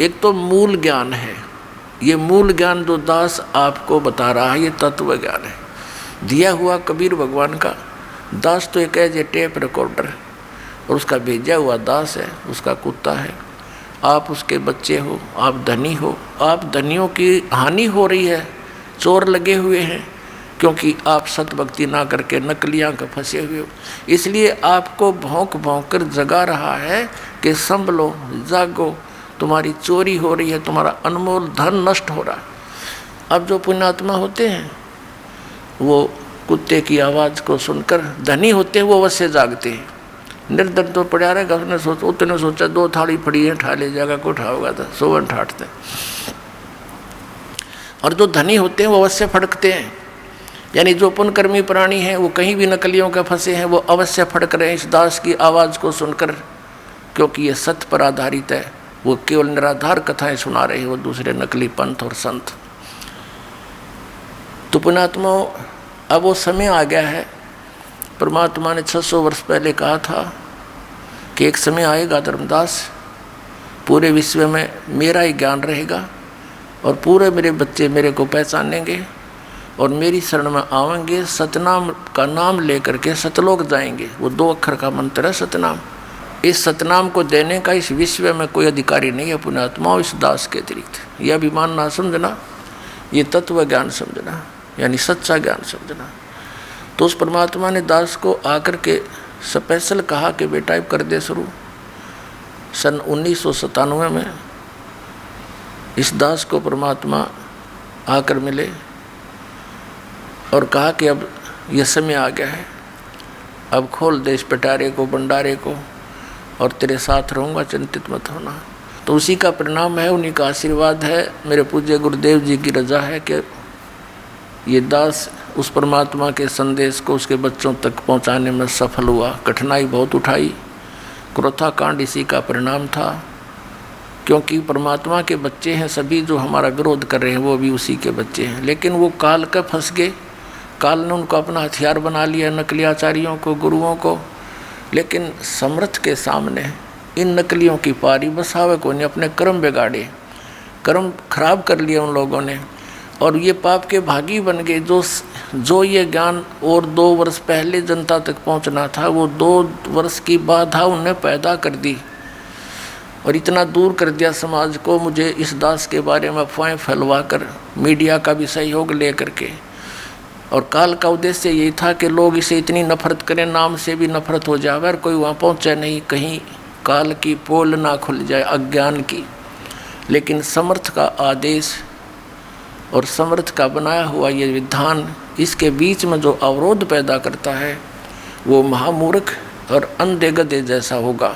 एक तो मूल ज्ञान है, ये मूल ज्ञान जो दास आपको बता रहा है ये तत्व ज्ञान है, दिया हुआ कबीर भगवान का। दास तो एक है टेप रिकॉर्डर है और उसका भेजा हुआ दास है, उसका कुत्ता है। आप उसके बच्चे हो, आप धनी हो, आप धनियों की हानि हो रही है, चोर लगे हुए हैं, क्योंकि आप सतभक्ति ना करके नकलियाँ का फंसे हुए हो। इसलिए आपको भौंक भौंक कर जगा रहा है कि संभलो, जागो, तुम्हारी चोरी हो रही है, तुम्हारा अनमोल धन नष्ट हो रहा है। अब जो पुण्यात्मा होते हैं वो कुत्ते की आवाज़ को सुनकर धनी होते हैं, वो अवश्य जागते हैं। निर्धन तो पड़ा रहेगा, उसने सोचा 2 थाली पड़ी है, ठा ले जाएगा, को उठाओगा तो सोवन ठाटते। और जो धनी होते हैं वो अवश्य फड़कते हैं, यानी जो पुण्यकर्मी प्राणी हैं वो कहीं भी नकलियों के फंसे हैं, वो अवश्य फड़क रहे हैं इस दास की आवाज़ को सुनकर, क्योंकि ये सत्य पर आधारित है। वो केवल निराधार कथाएं सुना रहे हैं वो दूसरे नकली पंथ और संत। तो पुण्यात्माओं, अब वो समय आ गया है। परमात्मा ने 600 वर्ष पहले कहा था कि एक समय आएगा धर्मदास, पूरे विश्व में मेरा ही ज्ञान रहेगा और पूरे मेरे बच्चे मेरे को पहचानेंगे और मेरी शरण में आवेंगे, सतनाम का नाम लेकर के सतलोक जाएंगे। वो 2 अक्षर का मंत्र है सतनाम। इस सतनाम को देने का इस विश्व में कोई अधिकारी नहीं है पुण्यात्माओं, इस दास के अतिरिक्त। यह अभिमान ना समझना, ये तत्व ज्ञान समझना, यानी सच्चा ज्ञान समझना। तो उस परमात्मा ने दास को आकर के स्पेशल कहा कि बेटा अब कर दे शुरू। सन 1997 में इस दास को परमात्मा आकर मिले और कहा कि अब यह समय आ गया है, अब खोल दे इस पिटारे को, भंडारे को, और तेरे साथ रहूँगा, चिंतित मत होना। तो उसी का परिणाम है, उन्हीं का आशीर्वाद है, मेरे पूज्य गुरुदेव जी की रजा है कि ये दास उस परमात्मा के संदेश को उसके बच्चों तक पहुंचाने में सफल हुआ। कठिनाई बहुत उठाई, क्रोथा कांड इसी का परिणाम था, क्योंकि परमात्मा के बच्चे हैं सभी, जो हमारा विरोध कर रहे हैं वो भी उसी के बच्चे हैं। लेकिन वो काल का फंस गए, काल ने उनको अपना हथियार बना लिया, नकली आचार्यों को, गुरुओं को। लेकिन समर्थ के सामने इन नकलियों की पारी बसावे को ने अपने कर्म बिगाड़े, कर्म खराब कर लिया उन लोगों ने, और ये पाप के भागी बन गए। जो ये ज्ञान और 2 वर्ष पहले जनता तक पहुंचना था, वो 2 वर्ष की बाधा उन्हें पैदा कर दी और इतना दूर कर दिया समाज को। मुझे इस दास के बारे में अफवाहें फैलवा कर, मीडिया का भी सहयोग ले करके, और काल का उद्देश्य यही था कि लोग इसे इतनी नफरत करें, नाम से भी नफरत हो जाए और कोई वहाँ पहुँचे नहीं, कहीं काल की पोल ना खुल जाए अज्ञान की। लेकिन समर्थ का आदेश और समर्थ का बनाया हुआ ये विधान, इसके बीच में जो अवरोध पैदा करता है वो महामूर्ख और अंधे गधे जैसा होगा।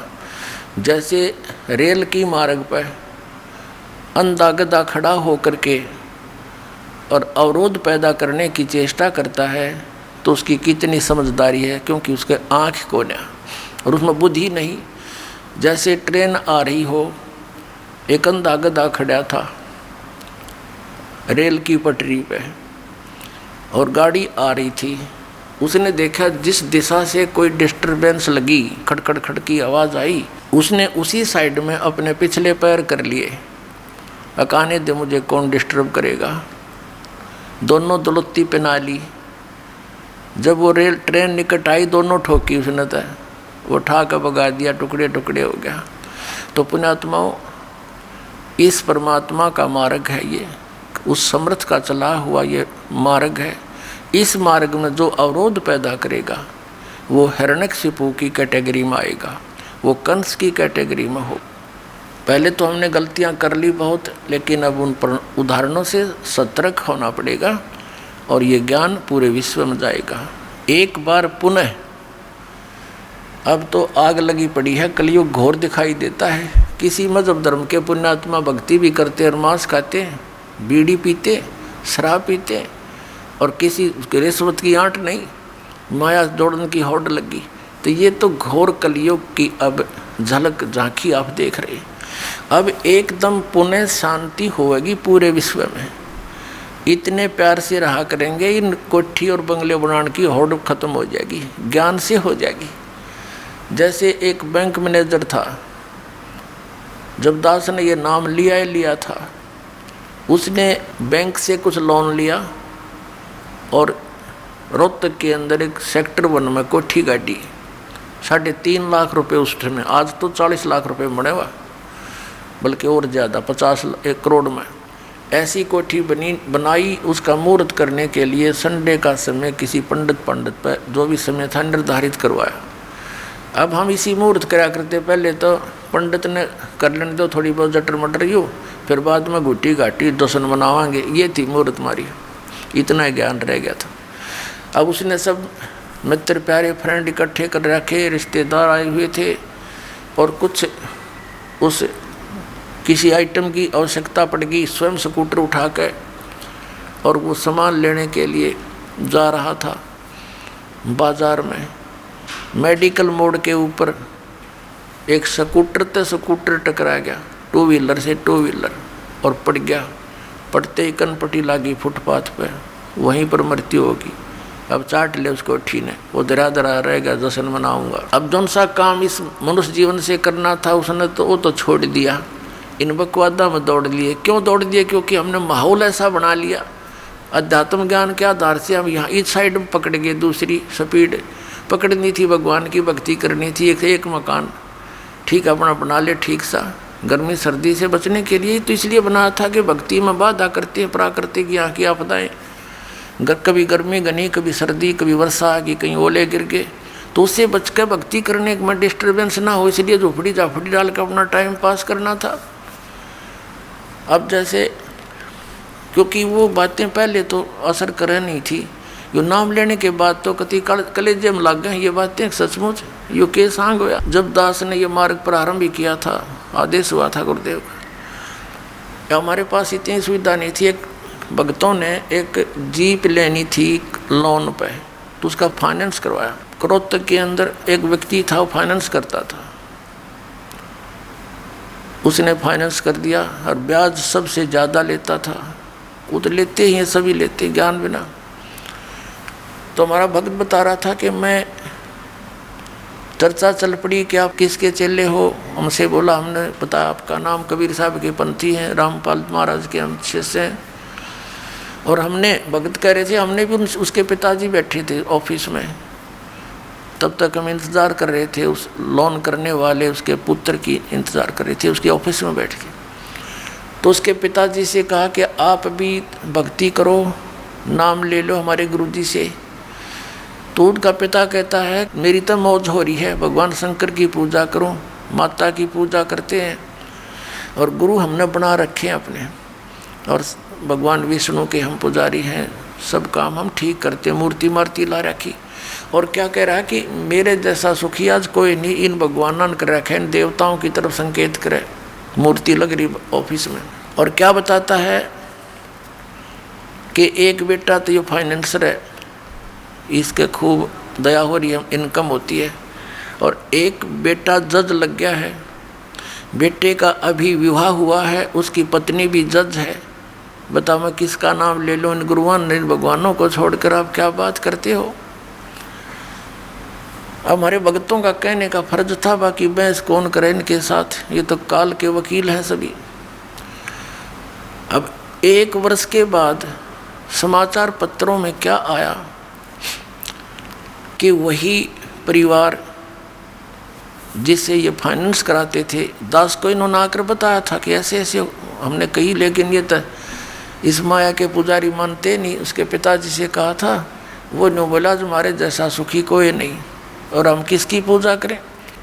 जैसे रेल की मार्ग पर अंधा गधा खड़ा होकर के और अवरोध पैदा करने की चेष्टा करता है, तो उसकी कितनी समझदारी है, क्योंकि उसके आँख कोना और उसमें बुद्धि नहीं। जैसे ट्रेन आ रही हो, एक अंधा गधा खड़ा था रेल की पटरी पे और गाड़ी आ रही थी, उसने देखा जिस दिशा से कोई डिस्टरबेंस लगी, खड़खड़ खड़ की आवाज़ आई, उसने उसी साइड में अपने पिछले पैर कर लिए, अकाने दे मुझे कौन डिस्टर्ब करेगा। दोनों दलुत्ती पे ना ली। जब वो ट्रेन निकट आई, दोनों ठोकी उसने, तो वो ठा कर भगा दिया, टुकड़े टुकड़े हो गया। तो पुण्यात्माओं, इस परमात्मा का मार्ग है ये, उस समर्थ का चला हुआ ये मार्ग है। इस मार्ग में जो अवरोध पैदा करेगा वो हिरण्यकशिपु की कैटेगरी में आएगा, वो कंस की कैटेगरी में हो। पहले तो हमने गलतियां कर ली बहुत, लेकिन अब उन पर उदाहरणों से सतर्क होना पड़ेगा और ये ज्ञान पूरे विश्व में जाएगा। एक बार पुनः, अब तो आग लगी पड़ी है, कलयुग घोर दिखाई देता है। किसी मजहब धर्म के पुण्यात्मा भक्ति भी करते और मांस खाते, बीड़ी पीते, शराब पीते, और किसी रिश्वत की आंट नहीं, माया जोड़न की होड़ लगी। तो ये तो घोर कलयुग की अब झलक झांकी आप देख रहे। अब एकदम पुनः शांति होगी पूरे विश्व में। इतने प्यार से रहा करेंगे, इन कोठी और बंगले बनाने की होड़ खत्म हो जाएगी, ज्ञान से हो जाएगी। जैसे एक बैंक मैनेजर था, जब दास ने ये नाम लिया था, उसने बैंक से कुछ लोन लिया और रोहतक के अंदर एक सेक्टर 1 में कोठी गाड़ी, 3.5 लाख रुपए उस समय, आज तो 40 लाख रुपए बने हुआ, बल्कि और ज़्यादा 1 करोड़ में ऐसी कोठी बनाई। उसका मुहूर्त करने के लिए संडे का समय किसी पंडित पर जो भी समय था निर्धारित करवाया। अब हम इसी मुहूर्त कराया करते, पहले तो पंडित ने कर लेने दो थोड़ी बहुत जटर मटर यूँ, फिर बाद में घुट्टी घाटी दर्शन मनावांगे, ये थी मुहूर्त मारी। इतना ज्ञान रह गया था। अब उसने सब मित्र प्यारे फ्रेंड इकट्ठे कर रखे, रिश्तेदार आए हुए थे, और कुछ उस किसी आइटम की आवश्यकता पड़ गई, स्वयं स्कूटर उठा कर और वो सामान लेने के लिए जा रहा था बाज़ार में। मेडिकल मोड़ के ऊपर एक स्कूटर टकरा गया, 2 व्हीलर से 2 व्हीलर, और पड़ गया। पड़ते ही कनपट्टी लागी फुटपाथ पे, वहीं पर मृत्यु होगी। अब चाट ले उसको ठी ने, वो दरा रह गया, जश्न मनाऊंगा। अब जौन सा काम इस मनुष्य जीवन से करना था उसने तो वो तो छोड़ दिया, इन बकवादा में दौड़ लिए। क्यों दौड़ दिए? क्योंकि हमने माहौल ऐसा बना लिया। अध्यात्म ज्ञान के आधार से हम यहाँ इस साइड में पकड़ गए, दूसरी स्पीड पकड़नी थी, भगवान की भक्ति करनी थी। एक मकान ठीक अपना बना ले, ठीक सा, गर्मी सर्दी से बचने के लिए तो इसलिए बनाया था कि भक्ति में बाधा करती है प्राकृतिक यहाँ की आपदाएँ। कभी गर्मी घनी, कभी सर्दी, कभी वर्षा आ गई, कहीं ओले गिर गए, तो उससे बच कर भक्ति करने में डिस्टर्बेंस ना हो, इसलिए झोपड़ी झापड़ी डाल कर अपना टाइम पास करना था। अब जैसे क्योंकि वो बातें पहले तो असर कर नहीं थी, यो नाम लेने के बाद तो कति कलेजे में लग गए ये बातें सचमुच। यो के सांग होया जब दास ने ये मार्ग प्रारंभ किया था, आदेश हुआ था गुरुदेव का। हमारे पास इतनी सुविधा नहीं थी। एक भक्तों ने एक जीप लेनी थी लोन पे, तो उसका फाइनेंस करवाया। रोहतक के अंदर एक व्यक्ति था, वो फाइनेंस करता था, उसने फाइनेंस कर दिया और ब्याज सबसे ज़्यादा लेता था। वो तो लेते ही हैं, सभी लेते, ज्ञान बिना। तो हमारा भक्त बता रहा था कि मैं चर्चा चल पड़ी कि आप किसके चेले हो। हमसे बोला, हमने बताया आपका नाम कबीर साहब के पंथी हैं, रामपाल महाराज के हम शिष्य हैं। और हमने भगत कह रहे थे, हमने भी उसके पिताजी बैठे थे ऑफिस में, तब तक हम इंतज़ार कर रहे थे। उस लोन करने वाले उसके पुत्र की इंतज़ार कर रहे थे उसके ऑफिस में बैठ के। तो उसके पिताजी से कहा कि आप भी भक्ति करो, नाम ले लो हमारे गुरुजी से। तो उनका पिता कहता है, मेरी तो मौज हो रही है, भगवान शंकर की पूजा करूं, माता की पूजा करते हैं, और गुरु हमने बना रखे हैं अपने, और भगवान विष्णु के हम पुजारी हैं, सब काम हम ठीक करते, मूर्ति ला रखी। और क्या कह रहा है कि मेरे जैसा सुखी आज कोई नहीं, इन भगवान कर रखे, इन देवताओं की तरफ संकेत करे, मूर्ति लग रही ऑफिस में। और क्या बताता है कि एक बेटा तो ये फाइनेंसर है, इसके खूब दया हो रही है, इनकम होती है, और एक बेटा जज लग गया है, बेटे का अभी विवाह हुआ है, उसकी पत्नी भी जज है। बताओ मैं किसका नाम ले लूँ? इन गुरुवान इन भगवानों को छोड़कर आप क्या बात करते हो? अब हमारे भक्तों का कहने का फर्ज था, बाकी बहस कौन करे इनके साथ, ये तो काल के वकील हैं सभी। अब 1 वर्ष के बाद समाचार पत्रों में क्या आया कि वही परिवार जिससे ये फाइनेंस कराते थे, दास को इन्होंने आकर बताया था कि ऐसे ऐसे हमने कही, लेकिन ये तो इस माया के पुजारी मानते नहीं। उसके पिताजी से कहा था, वो नो बोला हमारे जैसा सुखी कोई नहीं, और हम किसकी पूजा करें।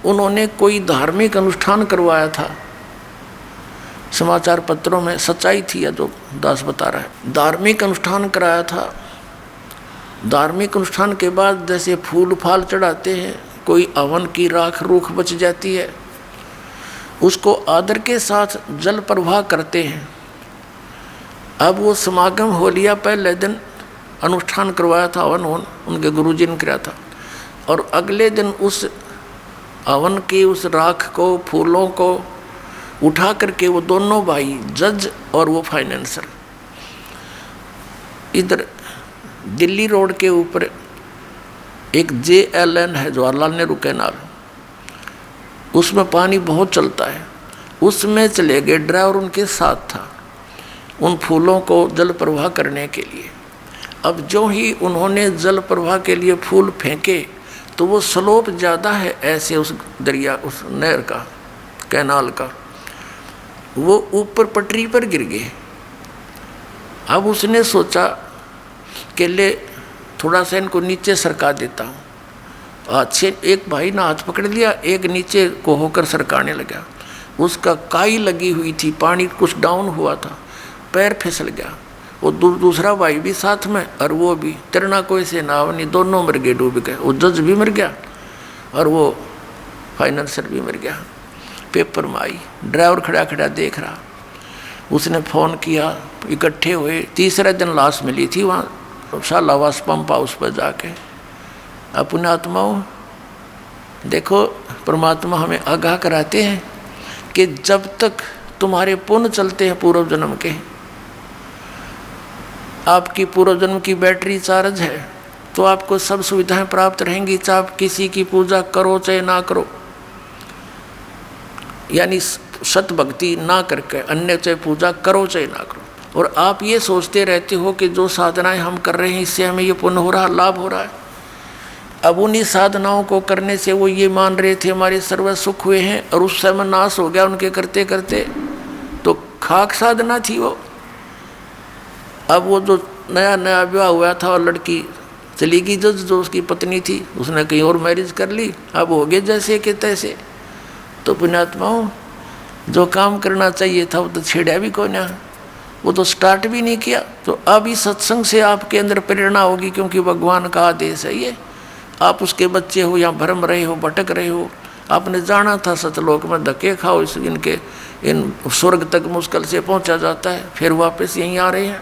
उन्होंने कोई धार्मिक अनुष्ठान करवाया था, समाचार पत्रों में सच्चाई थी या जो दास बता रहा है। धार्मिक अनुष्ठान कराया था। धार्मिक अनुष्ठान के बाद जैसे फूल फाल चढ़ाते हैं, कोई हवन की राख रूख बच जाती है, उसको आदर के साथ जल प्रवाह करते हैं। अब वो समागम हो लिया, पहले दिन अनुष्ठान करवाया था, हवन उनके गुरुजी ने कराया था, और अगले दिन उस हवन की उस राख को, फूलों को उठा करके वो दोनों भाई, जज और वो फाइनेंसर, इधर दिल्ली रोड के ऊपर एक JLN है, जवाहरलाल नेहरू कैनाल, उसमें पानी बहुत चलता है। उसमें चले गए। ड्राइवर उनके साथ था उन फूलों को जल प्रवाह करने के लिए। अब जो ही उन्होंने जल प्रवाह के लिए फूल फेंके तो वो स्लोप ज़्यादा है ऐसे उस दरिया, उस नहर का, कैनाल का, वो ऊपर पटरी पर गिर गए। अब उसने सोचा कि ले थोड़ा सा इनको नीचे सरका देता हूँ। अच्छे एक भाई ने हाथ पकड़ लिया, एक नीचे को होकर सरकाने लगा। उसका काई लगी हुई थी, पानी कुछ डाउन हुआ था, पैर फिसल गया। वो दूसरा भाई भी साथ में और वो भी, तैरना कोई से नाव नहीं, दोनों मर गए, डूब गए। वो जज भी मर गया और वो फाइनेंसर भी मर गया। पेपर में आई, ड्राइवर खड़ा खड़ा देख रहा। उसने फ़ोन किया, इकट्ठे हुए। तीसरे दिन लाश मिली थी वहाँ शालावास पंप हाउस पर जाके। अपने आत्माओं देखो, परमात्मा हमें आगाह कराते हैं कि जब तक तुम्हारे पुण्य चलते हैं पूर्व जन्म के, आपकी पूर्व जन्म की बैटरी चार्ज है तो आपको सब सुविधाएं प्राप्त रहेंगी, चाहे आप किसी की पूजा करो चाहे ना करो, यानी सत भक्ति ना करके अन्य चाहे पूजा करो चाहे ना करो। और आप ये सोचते रहते हो कि जो साधनाएं हम कर रहे हैं इससे हमें ये पुण्य हो रहा, लाभ हो रहा है। अब उन्हीं साधनाओं को करने से वो ये मान रहे थे हमारे सर्व सुख हुए हैं, और उस समय नाश हो गया उनके करते करते, तो खाक साधना थी वो। अब वो जो नया नया विवाह हुआ था और लड़की चली गई, जो उसकी पत्नी थी, उसने कहीं और मैरिज कर ली, अब हो गए जैसे कि तैसे। तो पुण्यात्माओं, जो काम करना चाहिए था वो तो छेड़ा भी कौन है, वो तो स्टार्ट भी नहीं किया। तो अब इस सत्संग से आपके अंदर प्रेरणा होगी, क्योंकि भगवान का आदेश है ये। आप उसके बच्चे हो या भरम रहे हो, भटक रहे हो, आपने जाना था सतलोक में धक्के खाओ, इन स्वर्ग तक मुश्किल से पहुंचा जाता है, फिर वापस यहीं आ रहे हैं।